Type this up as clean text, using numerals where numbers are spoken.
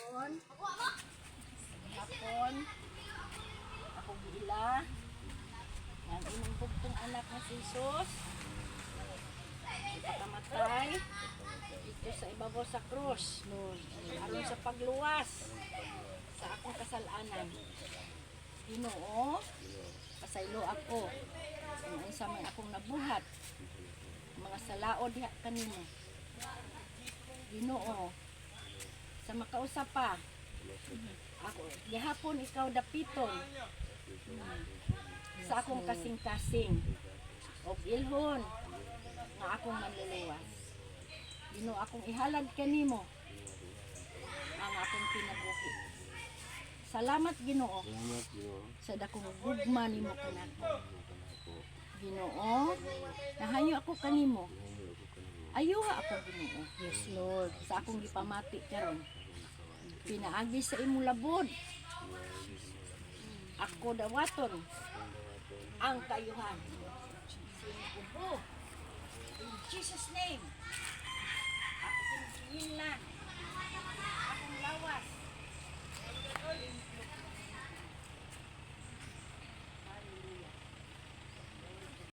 hapon. Hapon. Ako gila. Yan, inong bugtong anak ng si Jesus. Ipakamatay. Dito sa ibabaw sa krus. Aron sa pagluwas. Sa akong kasalanan. Ginoo. Pasaylo ako. Kung unsa man akong nabuhat. Mga salaod diha kanimo. Ginoo. Sa makausap pa. Ako, gihapon ikaw dapiton. Sa akong kasing-kasing. Og ilhon nga akong manluluwas. Ginoo, akong ihalad kanimo ang akong kinabuhi. Salamat Ginoo sa dakong gugma nimo kanako. Ginoo, nahayo ako kanimo. Ayuha ako Ginoo. Yes, Lord. Sa akong gipamati karon. Pinaagi sa imong labod. Ako dawaton ang kayuhan. Sinubo. In Jesus' name.